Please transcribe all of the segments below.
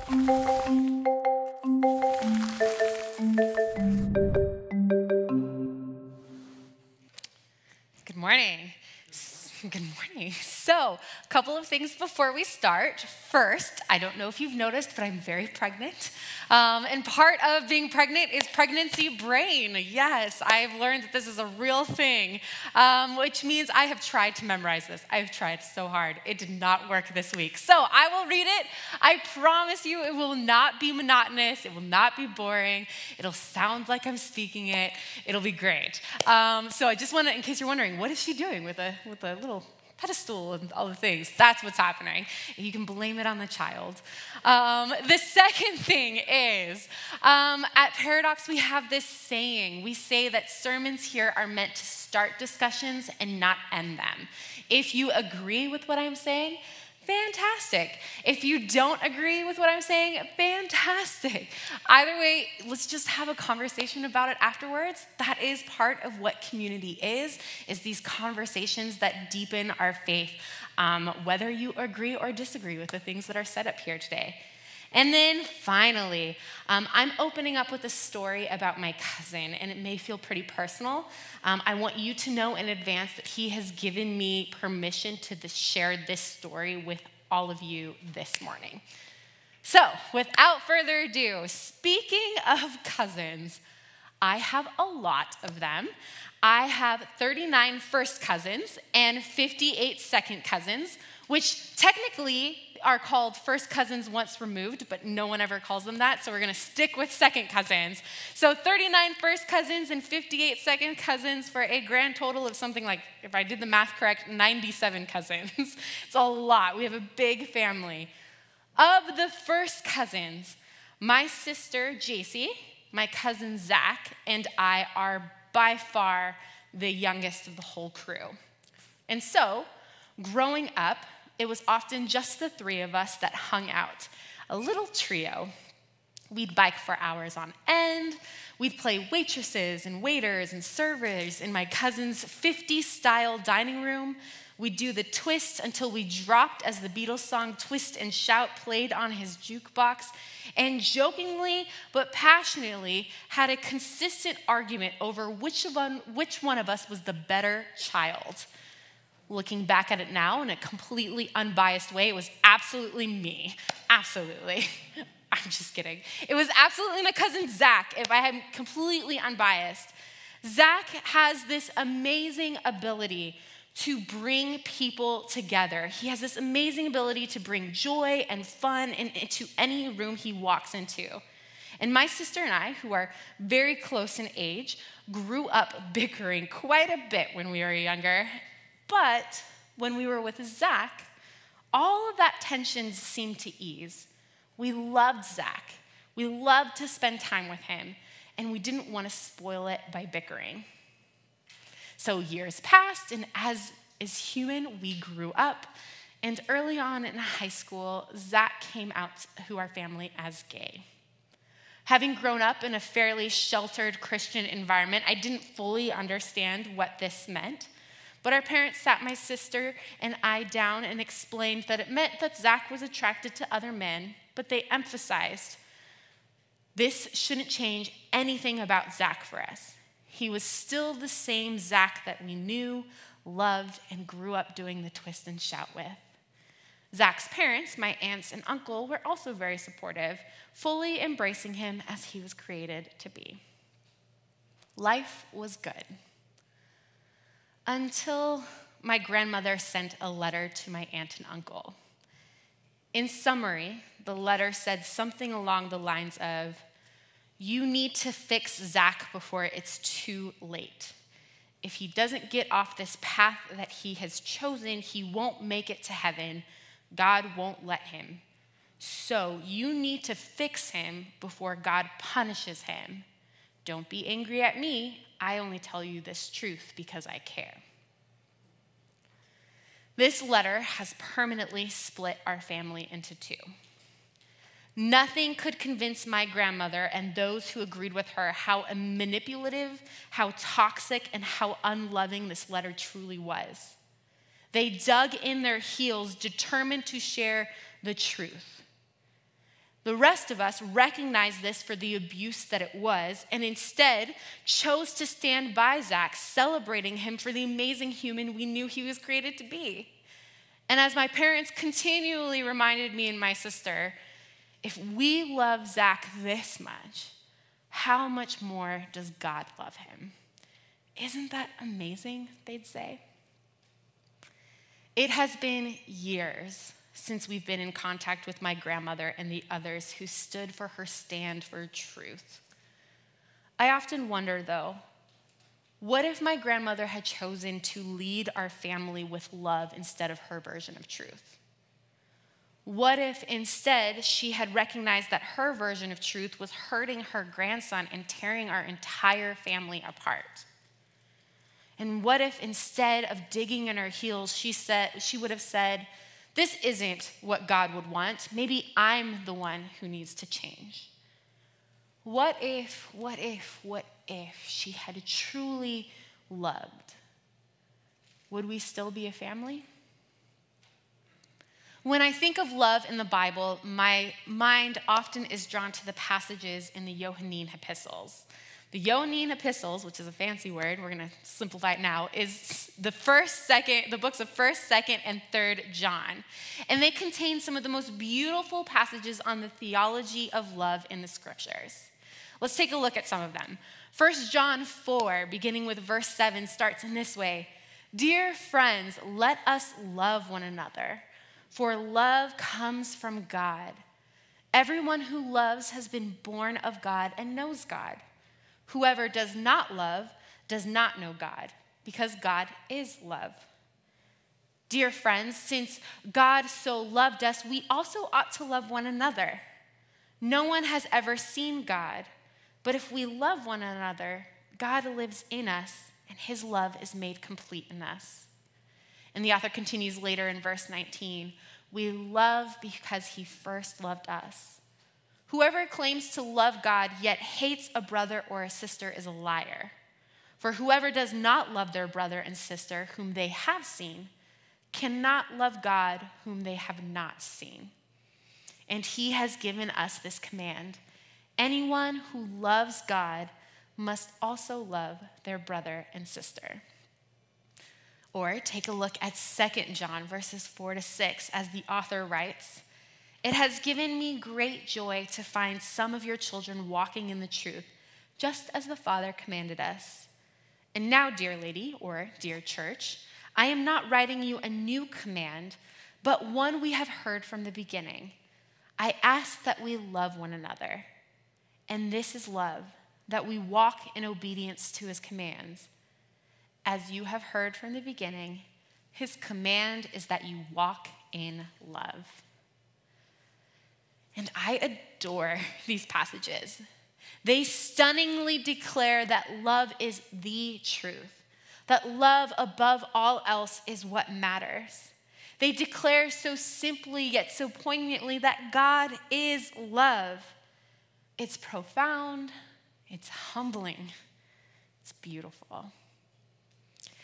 Good morning. Good morning. So, a couple of things before we start. First, I don't know if you've noticed, but I'm very pregnant. And part of being pregnant is pregnancy brain. Yes, I've learned that this is a real thing, which means I have tried to memorize this. I've tried so hard. It did not work this week. So I will read it. I promise you it will not be monotonous. It will not be boring. It'll sound like I'm speaking it. It'll be great. So I just want to, in case you're wondering, what is she doing with a little pedestal and all the things? That's what's happening. You can blame it on the child. The second thing is, at Paradox, we have this saying. We say that sermons here are meant to start discussions and not end them. If you agree with what I'm saying, fantastic. If you don't agree with what I'm saying, fantastic. Either way, let's just have a conversation about it afterwards. That is part of what community is these conversations that deepen our faith, whether you agree or disagree with the things that are said up here today. And then finally, I'm opening up with a story about my cousin, and it may feel pretty personal. I want you to know in advance that he has given me permission to share this story with all of you this morning. So, without further ado, speaking of cousins, I have a lot of them. I have 39 first cousins and 58 second cousins, which technically are called first cousins once removed, but no one ever calls them that, so we're going to stick with second cousins. So 39 first cousins and 58 second cousins for a grand total of something like, if I did the math correct, 97 cousins. It's a lot. We have a big family. Of the first cousins, my sister, JC, my cousin, Zach, and I are by far the youngest of the whole crew. And so, growing up, it was often just the three of us that hung out, a little trio. We'd bike for hours on end. We'd play waitresses and waiters and servers in my cousin's 50s-style dining room. We'd do the twist until we dropped as the Beatles song Twist and Shout played on his jukebox, and jokingly but passionately had a consistent argument over which one of us was the better child. Looking back at it now in a completely unbiased way, it was absolutely me. Absolutely. I'm just kidding. It was absolutely my cousin Zach, if I am completely unbiased. Zach has this amazing ability to bring people together. He has this amazing ability to bring joy and fun into any room he walks into. And my sister and I, who are very close in age, grew up bickering quite a bit when we were younger. But when we were with Zach, all of that tension seemed to ease. We loved Zach. We loved to spend time with him, and we didn't want to spoil it by bickering. So years passed, and as is human, we grew up. And early on in high school, Zach came out to our family as gay. Having grown up in a fairly sheltered Christian environment, I didn't fully understand what this meant. But our parents sat my sister and I down and explained that it meant that Zach was attracted to other men, but they emphasized this shouldn't change anything about Zach for us. He was still the same Zach that we knew, loved, and grew up doing the twist and shout with. Zach's parents, my aunts and uncle, were also very supportive, fully embracing him as he was created to be. Life was good. Until my grandmother sent a letter to my aunt and uncle. In summary, the letter said something along the lines of, "You need to fix Zach before it's too late. If he doesn't get off this path that he has chosen, he won't make it to heaven. God won't let him. So you need to fix him before God punishes him. Don't be angry at me. I only tell you this truth because I care." This letter has permanently split our family into two. Nothing could convince my grandmother and those who agreed with her how manipulative, how toxic, and how unloving this letter truly was. They dug in their heels, determined to share the truth. The rest of us recognized this for the abuse that it was and instead chose to stand by Zach, celebrating him for the amazing human we knew he was created to be. And as my parents continually reminded me and my sister, if we love Zach this much, how much more does God love him? Isn't that amazing, they'd say? It has been years since we've been in contact with my grandmother and the others who stood for her stand for truth. I often wonder, though, what if my grandmother had chosen to lead our family with love instead of her version of truth? What if instead she had recognized that her version of truth was hurting her grandson and tearing our entire family apart? And what if instead of digging in her heels, she would have said, this isn't what God would want. Maybe I'm the one who needs to change. What if she had truly loved? Would we still be a family? When I think of love in the Bible, my mind often is drawn to the passages in the Johannine Epistles. The Johannine Epistles, which is a fancy word, we're going to simplify it now, is the books of 1st, 2nd, and 3rd John. And they contain some of the most beautiful passages on the theology of love in the scriptures. Let's take a look at some of them. 1 John 4, beginning with verse 7, starts in this way. Dear friends, let us love one another, for love comes from God. Everyone who loves has been born of God and knows God. Whoever does not love does not know God, because God is love. Dear friends, since God so loved us, we also ought to love one another. No one has ever seen God, but if we love one another, God lives in us, and his love is made complete in us. And the author continues later in verse 19, we love because he first loved us. Whoever claims to love God yet hates a brother or a sister is a liar. For whoever does not love their brother and sister whom they have seen cannot love God whom they have not seen. And he has given us this command. Anyone who loves God must also love their brother and sister. Or take a look at 2 John verses 4-6 as the author writes, it has given me great joy to find some of your children walking in the truth, just as the Father commanded us. And now, dear lady, or dear church, I am not writing you a new command, but one we have heard from the beginning. I ask that we love one another. And this is love, that we walk in obedience to his commands. As you have heard from the beginning, his command is that you walk in love. And I adore these passages. They stunningly declare that love is the truth, that love above all else is what matters. They declare so simply yet so poignantly that God is love. It's profound, it's humbling, it's beautiful.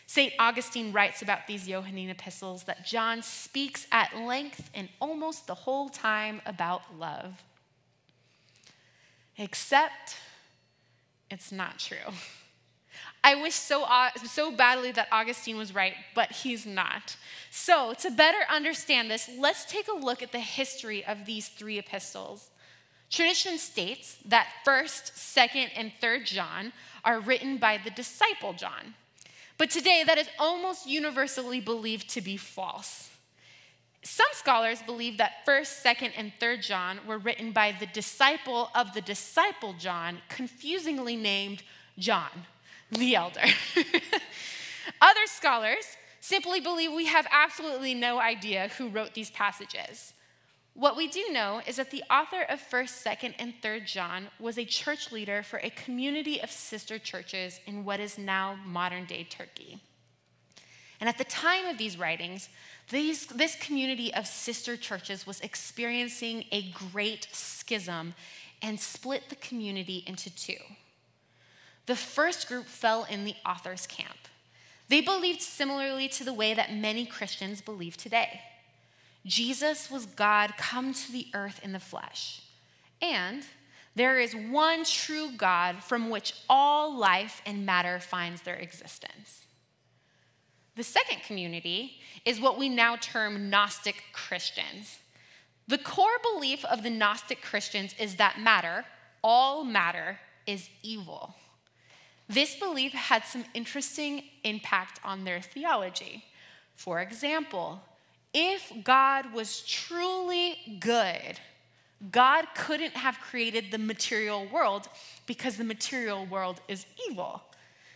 St. Augustine writes about these Johannine epistles that John speaks at length and almost the whole time about love. Except it's not true. I wish so badly that Augustine was right, but he's not. So to better understand this, let's take a look at the history of these 3 epistles. Tradition states that 1st, 2nd, and 3rd John are written by the disciple John. But today, that is almost universally believed to be false. Some scholars believe that 1st, 2nd, and 3rd John were written by the disciple of the disciple John, confusingly named John, the elder. Other scholars simply believe we have absolutely no idea who wrote these passages. What we do know is that the author of 1st, 2nd, and 3rd John was a church leader for a community of sister churches in what is now modern-day Turkey. And at the time of these writings, this community of sister churches was experiencing a great schism and split the community into 2. The first group fell in the author's camp. They believed similarly to the way that many Christians believe today. Jesus was God come to the earth in the flesh. and there is one true God from which all life and matter finds their existence. The second community is what we now term Gnostic Christians. The core belief of the Gnostic Christians is that matter, all matter, is evil. This belief had some interesting impact on their theology. For example, if God was truly good, God couldn't have created the material world because the material world is evil.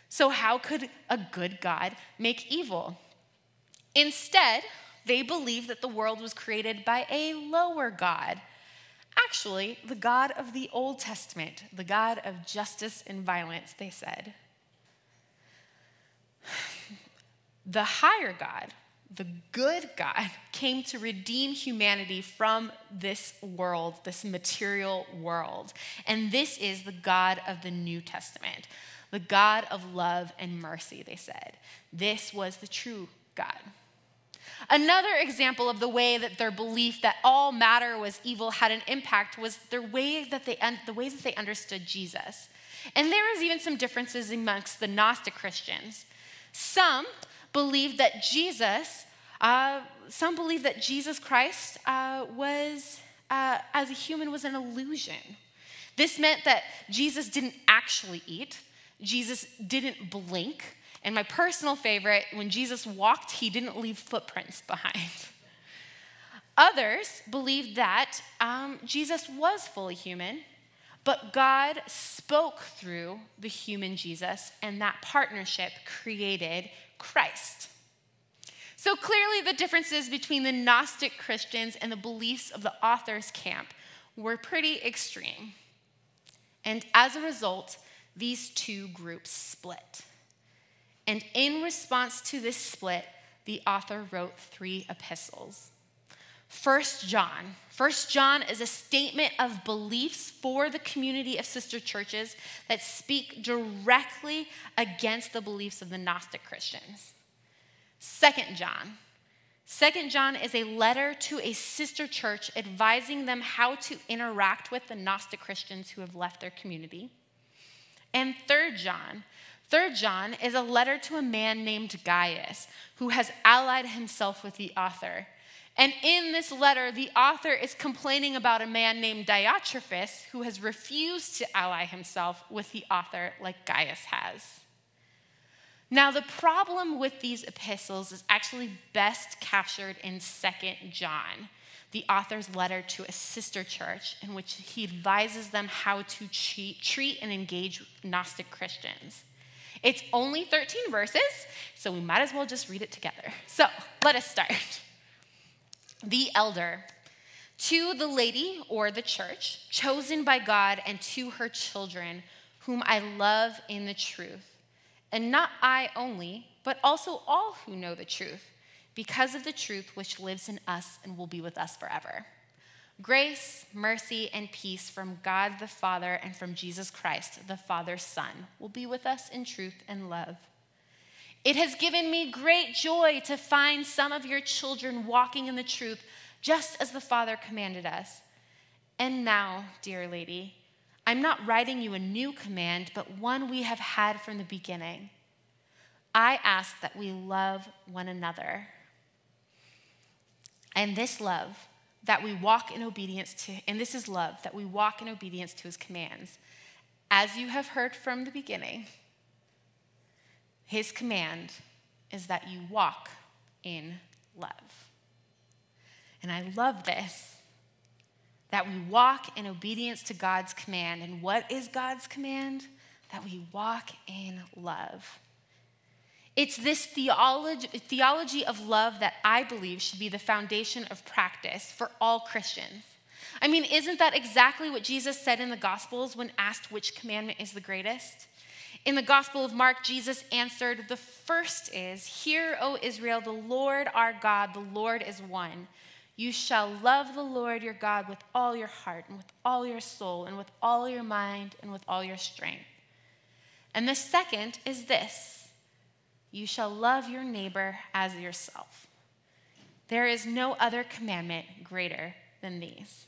So how could a good God make evil? Instead, they believed that the world was created by a lower God. Actually, the God of the Old Testament, the God of justice and violence, they said. The higher God, the good God, came to redeem humanity from this world, this material world. And this is the God of the New Testament, the God of love and mercy, they said. This was the true God. Another example of the way that their belief that all matter was evil had an impact was the ways that they understood Jesus. And there was even some differences amongst the Gnostic Christians. Some believed that Jesus Christ was, as a human, was an illusion. This meant that Jesus didn't actually eat. Jesus didn't blink. And my personal favorite, when Jesus walked, he didn't leave footprints behind. Others believed that Jesus was fully human, but God spoke through the human Jesus, and that partnership created Christ. So clearly the differences between the Gnostic Christians and the beliefs of the author's camp were pretty extreme. And as a result, these two groups split. And in response to this split, the author wrote 3 epistles. 1 John is a statement of beliefs for the community of sister churches that speak directly against the beliefs of the Gnostic Christians. 2 John is a letter to a sister church advising them how to interact with the Gnostic Christians who have left their community. And 3 John is a letter to a man named Gaius who has allied himself with the author. And in this letter, the author is complaining about a man named Diotrephes who has refused to ally himself with the author like Gaius has. Now, the problem with these epistles is actually best captured in 2 John, the author's letter to a sister church in which he advises them how to treat and engage Gnostic Christians. It's only 13 verses, so we might as well just read it together. So let us start. The elder, to the lady or the church, chosen by God, and to her children, whom I love in the truth, and not I only, but also all who know the truth, because of the truth which lives in us and will be with us forever. Grace, mercy, and peace from God the Father and from Jesus Christ, the Father's Son, will be with us in truth and love. It has given me great joy to find some of your children walking in the truth, just as the Father commanded us. And now, dear lady, I'm not writing you a new command, but one we have had from the beginning. I ask that we love one another. And this love, that we walk in obedience to, and this is love, that we walk in obedience to his commands. As you have heard from the beginning, his command is that you walk in love. And I love this, that we walk in obedience to God's command. And what is God's command? That we walk in love. It's this theology of love that I believe should be the foundation of practice for all Christians. I mean, isn't that exactly what Jesus said in the Gospels when asked which commandment is the greatest? In the Gospel of Mark, Jesus answered, "The first is, 'Hear, O Israel, the Lord our God, the Lord is one. You shall love the Lord your God with all your heart and with all your soul and with all your mind and with all your strength.' And the second is this, 'You shall love your neighbor as yourself.' There is no other commandment greater than these."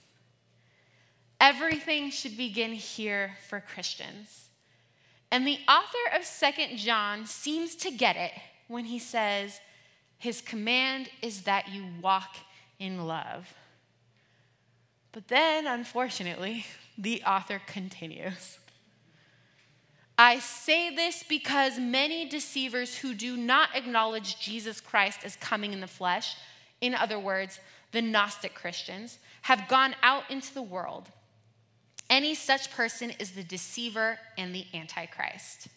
Everything should begin here for Christians. And the author of 2 John seems to get it when he says, his command is that you walk in love. But then, unfortunately, the author continues. I say this because many deceivers who do not acknowledge Jesus Christ as coming in the flesh, in other words, the Gnostic Christians, have gone out into the world. Any such person is the deceiver and the Antichrist.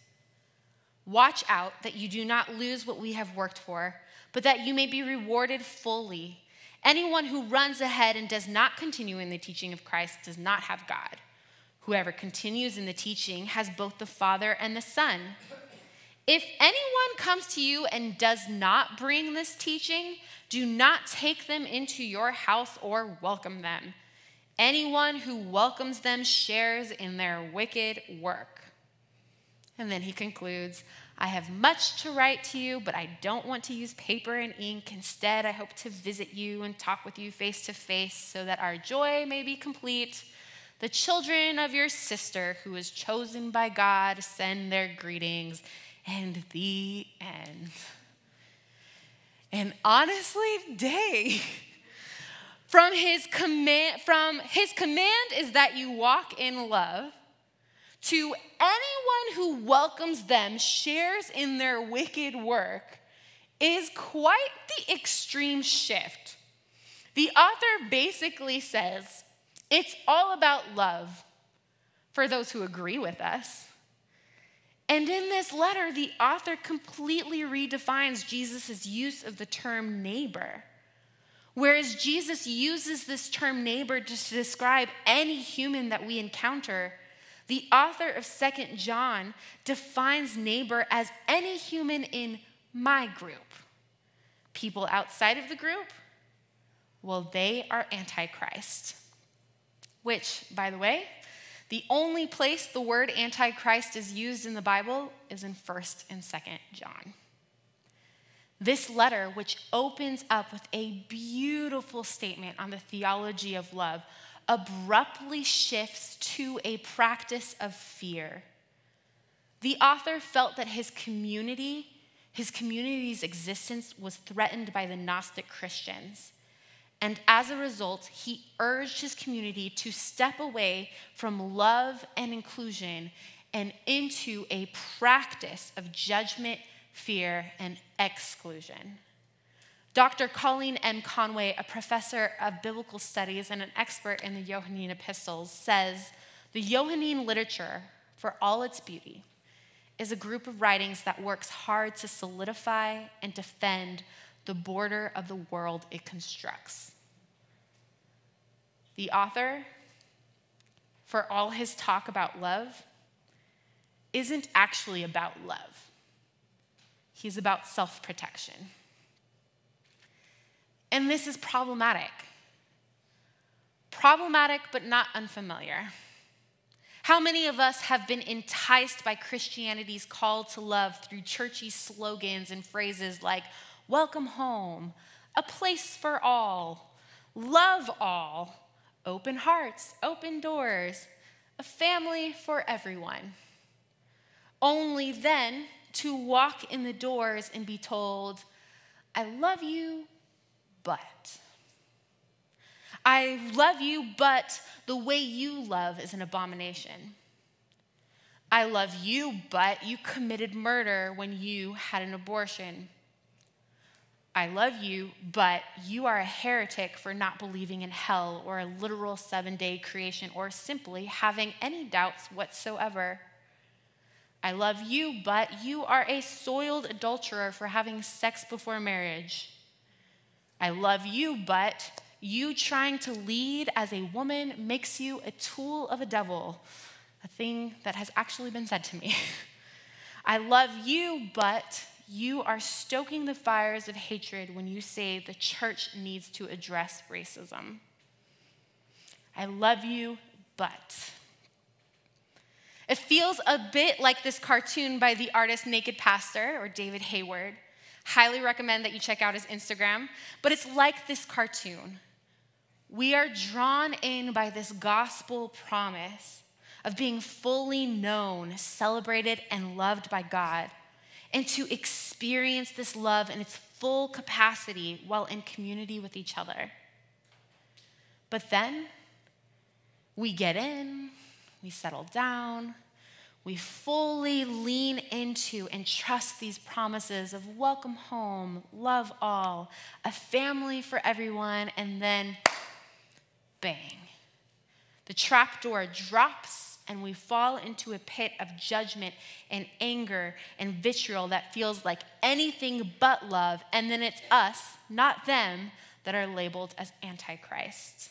Watch out that you do not lose what we have worked for, but that you may be rewarded fully. Anyone who runs ahead and does not continue in the teaching of Christ does not have God. Whoever continues in the teaching has both the Father and the Son. If anyone comes to you and does not bring this teaching, do not take them into your house or welcome them. Anyone who welcomes them shares in their wicked work. And then he concludes, I have much to write to you, but I don't want to use paper and ink. Instead, I hope to visit you and talk with you face to face so that our joy may be complete. The children of your sister who is chosen by God send their greetings. And the end. And honestly, dang. From his command is that you walk in love, to anyone who welcomes them, shares in their wicked work, is quite the extreme shift. The author basically says, it's all about love for those who agree with us. And in this letter, the author completely redefines Jesus' use of the term neighbor. Whereas Jesus uses this term neighbor to describe any human that we encounter, the author of 2 John defines neighbor as any human in my group. People outside of the group, well, they are Antichrist. Which, by the way, the only place the word Antichrist is used in the Bible is in 1 and 2 John. This letter, which opens up with a beautiful statement on the theology of love, abruptly shifts to a practice of fear. The author felt that his community's existence was threatened by the Gnostic Christians. And as a result, he urged his community to step away from love and inclusion and into a practice of judgment, fear, and exclusion. Dr. Colleen M. Conway, a professor of biblical studies and an expert in the Johannine Epistles, says, the Johannine literature, for all its beauty, is a group of writings that works hard to solidify and defend the border of the world it constructs. The author, for all his talk about love, isn't actually about love. He's about self-protection. And this is problematic. Problematic, but not unfamiliar. How many of us have been enticed by Christianity's call to love through churchy slogans and phrases like, welcome home, a place for all, love all, open hearts, open doors, a family for everyone. Only then to walk in the doors and be told, I love you, but. I love you, but the way you love is an abomination. I love you, but you committed murder when you had an abortion. I love you, but you are a heretic for not believing in hell or a literal 7-day creation or simply having any doubts whatsoever. I love you, but you are a soiled adulterer for having sex before marriage. I love you, but you trying to lead as a woman makes you a tool of a devil, a thing that has actually been said to me. I love you, but you are stoking the fires of hatred when you say the church needs to address racism. I love you, but. It feels a bit like this cartoon by the artist Naked Pastor, or David Hayward. Highly recommend that you check out his Instagram. But it's like this cartoon. we are drawn in by this gospel promise of being fully known, celebrated, and loved by God, and to experience this love in its full capacity while in community with each other. But then we get in, we settle down, we fully lean into and trust these promises of welcome home, love all, a family for everyone, and then bang. The trapdoor drops and we fall into a pit of judgment and anger and vitriol that feels like anything but love, and then it's us, not them, that are labeled as antichrist.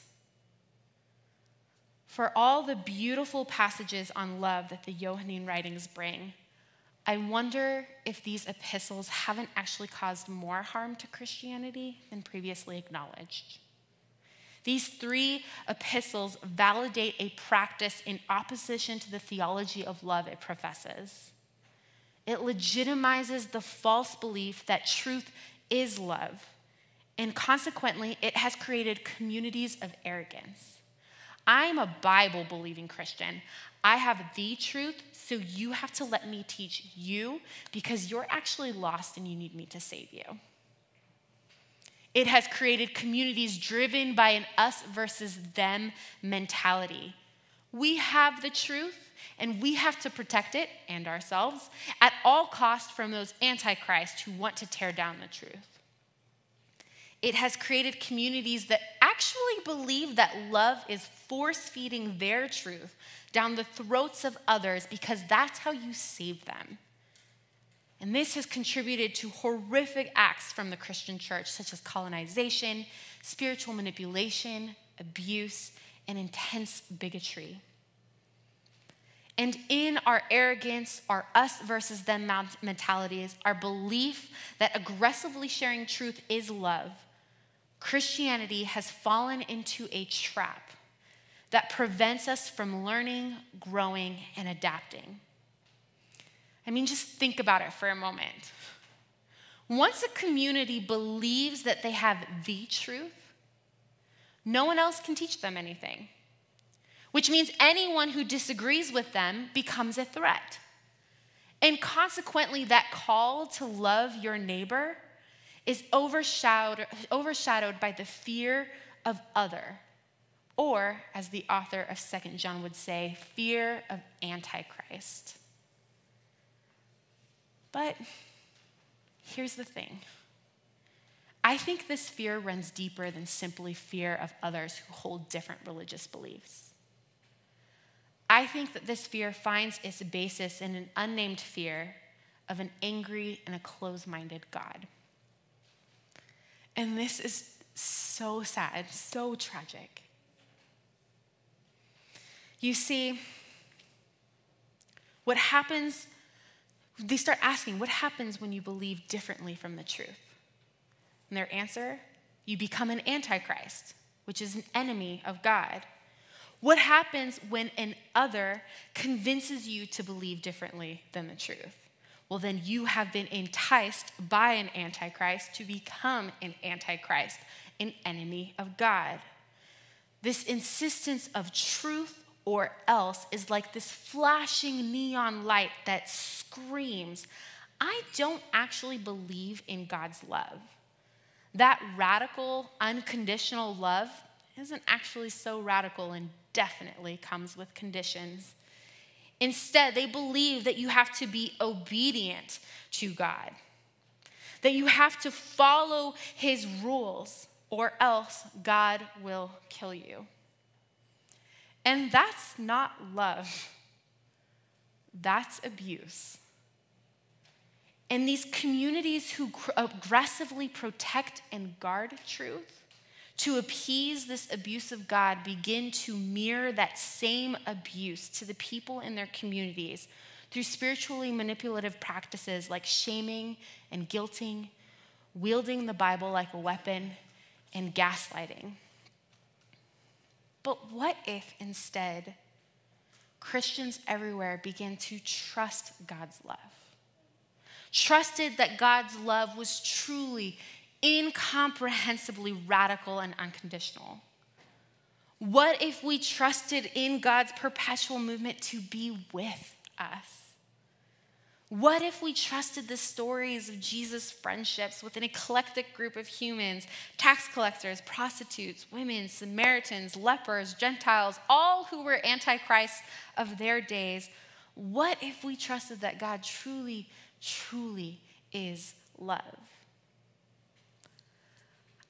For all the beautiful passages on love that the Johannine writings bring, I wonder if these epistles haven't actually caused more harm to Christianity than previously acknowledged. These 3 epistles validate a practice in opposition to the theology of love it professes. It legitimizes the false belief that truth is love, and consequently, it has created communities of arrogance. I'm a Bible-believing Christian. I have the truth, so you have to let me teach you because you're actually lost and you need me to save you. It has created communities driven by an us versus them mentality. We have the truth, and we have to protect it and ourselves at all costs from those antichrists who want to tear down the truth. It has created communities that actually believe that love is force-feeding their truth down the throats of others because that's how you save them. And this has contributed to horrific acts from the Christian church, such as colonization, spiritual manipulation, abuse, and intense bigotry. And in our arrogance, our us versus them mentalities, our belief that aggressively sharing truth is love, Christianity has fallen into a trap that prevents us from learning, growing, and adapting. I mean, just think about it for a moment. Once a community believes that they have the truth, no one else can teach them anything, which means anyone who disagrees with them becomes a threat. And consequently, that call to love your neighbor is overshadowed by the fear of other, or, as the author of 2 John would say, fear of Antichrist. But here's the thing. I think this fear runs deeper than simply fear of others who hold different religious beliefs. I think that this fear finds its basis in an unnamed fear of an angry and a closed-minded God. And this is so sad, so tragic. You see, what happens, they start asking, what happens when you believe differently from the truth? And their answer, you become an antichrist, which is an enemy of God. What happens when an other convinces you to believe differently than the truth? Well, then you have been enticed by an antichrist to become an antichrist, an enemy of God. This insistence of truth or else is like this flashing neon light that screams, I don't actually believe in God's love. That radical, unconditional love isn't actually so radical and definitely comes with conditions. Instead, they believe that you have to be obedient to God, that you have to follow his rules, or else God will kill you. And that's not love. That's abuse. And these communities who aggressively protect and guard truth to appease this abusive God begin to mirror that same abuse to the people in their communities through spiritually manipulative practices like shaming and guilting, wielding the Bible like a weapon, and gaslighting. But what if instead Christians everywhere began to trust God's love? Trusted that God's love was truly incomprehensibly radical and unconditional. What if we trusted in God's perpetual movement to be with us? What if we trusted the stories of Jesus' friendships with an eclectic group of humans, tax collectors, prostitutes, women, Samaritans, lepers, Gentiles, all who were antichrists of their days? What if we trusted that God truly, truly is love?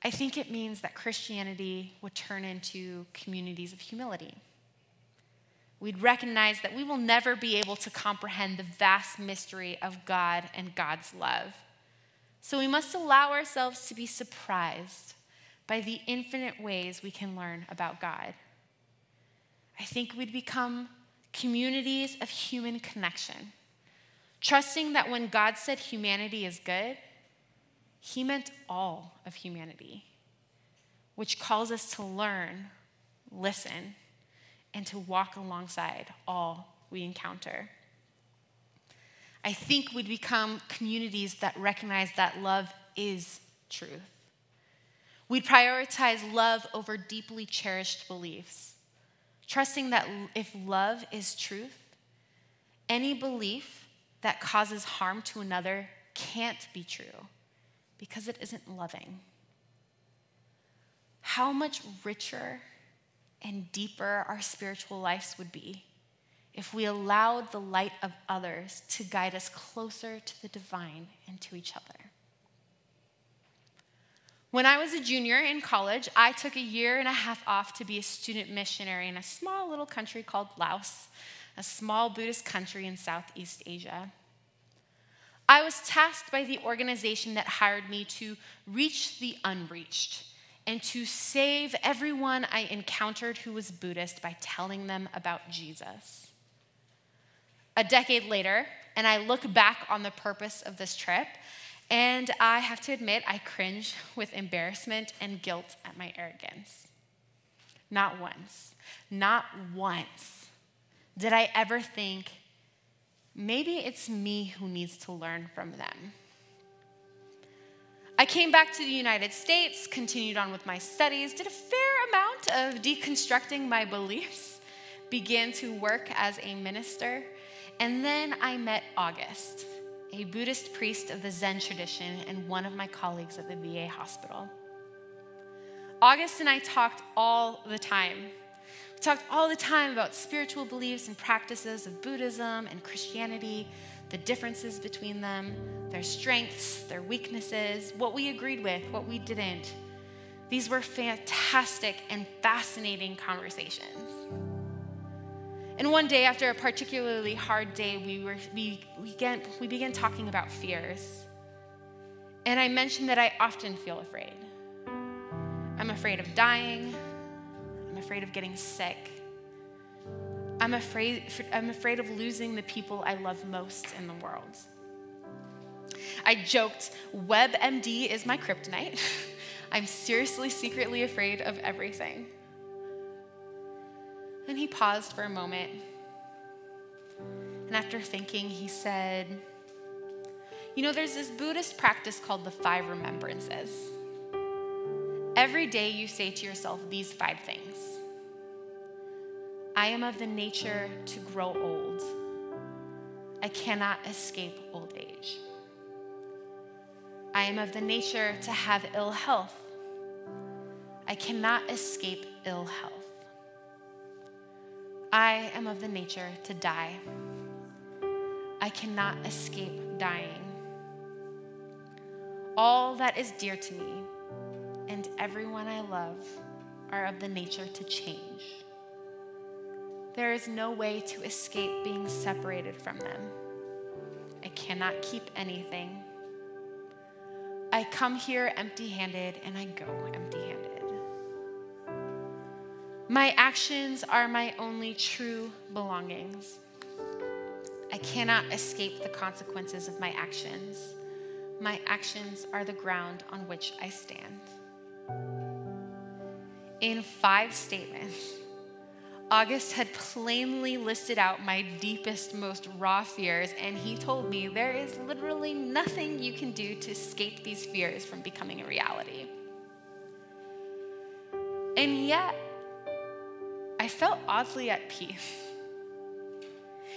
I think it means that Christianity would turn into communities of humility. We'd recognize that we will never be able to comprehend the vast mystery of God and God's love. So we must allow ourselves to be surprised by the infinite ways we can learn about God. I think we'd become communities of human connection, trusting that when God said humanity is good, he meant all of humanity, which calls us to learn, listen, and to walk alongside all we encounter. I think we'd become communities that recognize that love is truth. We'd prioritize love over deeply cherished beliefs, trusting that if love is truth, any belief that causes harm to another can't be true because it isn't loving. How much richer and deeper our spiritual lives would be if we allowed the light of others to guide us closer to the divine and to each other. When I was a junior in college, I took a year and a half off to be a student missionary in a small little country called Laos, a small Buddhist country in Southeast Asia. I was tasked by the organization that hired me to reach the unreached and to save everyone I encountered who was Buddhist by telling them about Jesus. A decade later, and I look back on the purpose of this trip, and I have to admit, I cringe with embarrassment and guilt at my arrogance. Not once did I ever think, maybe it's me who needs to learn from them. I came back to the United States, continued on with my studies, did a fair amount of deconstructing my beliefs, began to work as a minister, and then I met August, a Buddhist priest of the Zen tradition and one of my colleagues at the VA hospital. August and I talked all the time. We talked all the time about spiritual beliefs and practices of Buddhism and Christianity, the differences between them, their strengths, their weaknesses, what we agreed with, what we didn't. These were fantastic and fascinating conversations. And one day, after a particularly hard day, we began talking about fears. And I mentioned that I often feel afraid. I'm afraid of dying. I'm afraid of getting sick. I'm afraid of losing the people I love most in the world. I joked, WebMD is my kryptonite. I'm seriously, secretly afraid of everything. And he paused for a moment. And after thinking, he said, there's this Buddhist practice called the Five Remembrances. Every day you say to yourself these 5 things. I am of the nature to grow old. I cannot escape old age. I am of the nature to have ill health. I cannot escape ill health. I am of the nature to die. I cannot escape dying. All that is dear to me and everyone I love are of the nature to change. There is no way to escape being separated from them. I cannot keep anything. I come here empty-handed and I go empty-handed. My actions are my only true belongings. I cannot escape the consequences of my actions. My actions are the ground on which I stand. In 5 statements, August had plainly listed out my deepest, most raw fears, and he told me there is literally nothing you can do to escape these fears from becoming a reality. And yet, felt oddly at peace.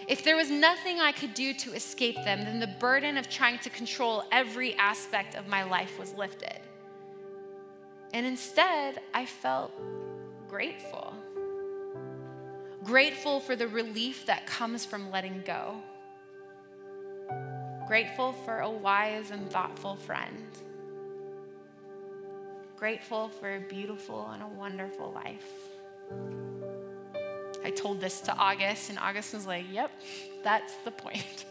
If there was nothing I could do to escape them, then the burden of trying to control every aspect of my life was lifted. And instead, I felt grateful. Grateful for the relief that comes from letting go. Grateful for a wise and thoughtful friend. Grateful for a beautiful and a wonderful life. I told this to August, and August was like, yep, that's the point.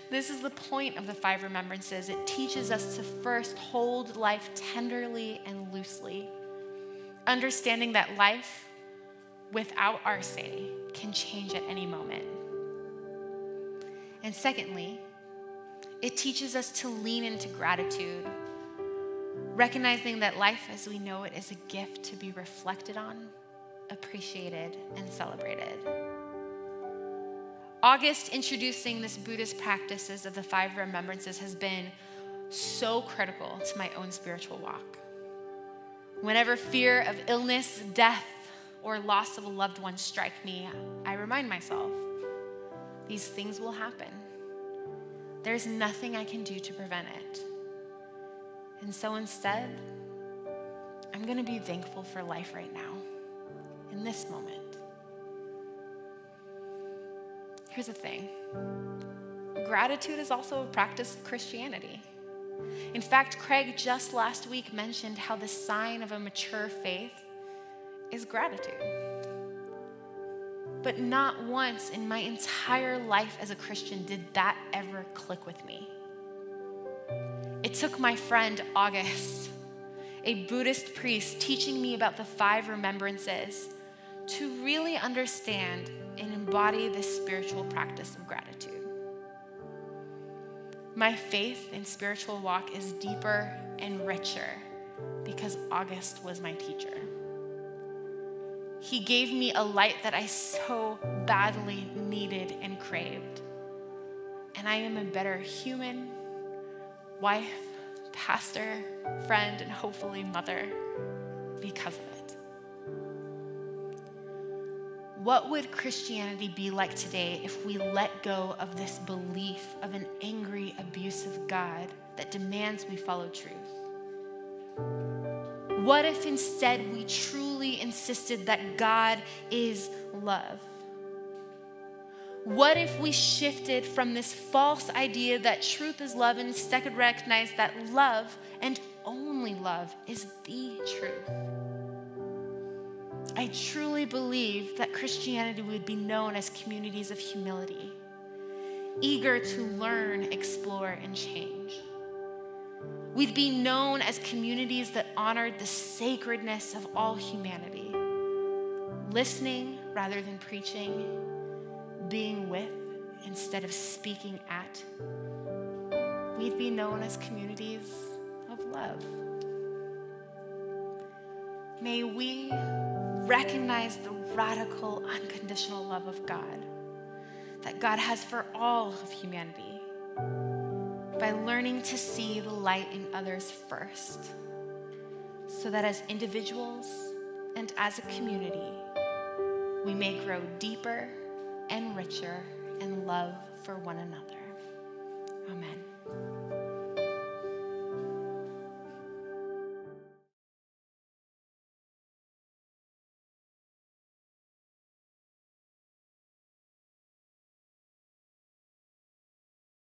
This is the point of the Five Remembrances. It teaches us to first hold life tenderly and loosely, understanding that life without our say can change at any moment. And secondly, it teaches us to lean into gratitude, recognizing that life as we know it is a gift to be reflected on, appreciated, and celebrated. August introducing this Buddhist practices of the Five Remembrances has been so critical to my own spiritual walk. Whenever fear of illness, death, or loss of a loved one strike me, I remind myself, these things will happen. There's nothing I can do to prevent it. And so instead, I'm going to be thankful for life right now, in this moment. Here's the thing. Gratitude is also a practice of Christianity. In fact, Craig just last week mentioned how the sign of a mature faith is gratitude. But not once in my entire life as a Christian did that ever click with me. It took my friend August, a Buddhist priest, teaching me about the Five Remembrances to really understand and embody this spiritual practice of gratitude. My faith and spiritual walk is deeper and richer because August was my teacher. He gave me a light that I so badly needed and craved. And I am a better human, wife, pastor, friend, and hopefully mother because of it. What would Christianity be like today if we let go of this belief of an angry, abusive God that demands we follow truth? What if instead we truly insisted that God is love? What if we shifted from this false idea that truth is love and instead could recognize that love and only love is the truth? I truly believe that Christianity would be known as communities of humility, eager to learn, explore, and change. We'd be known as communities that honored the sacredness of all humanity, listening rather than preaching, being with instead of speaking at. We'd be known as communities of love. May we recognize the radical, unconditional love of God that God has for all of humanity by learning to see the light in others first, so that as individuals and as a community, we may grow deeper and richer in love for one another. Amen.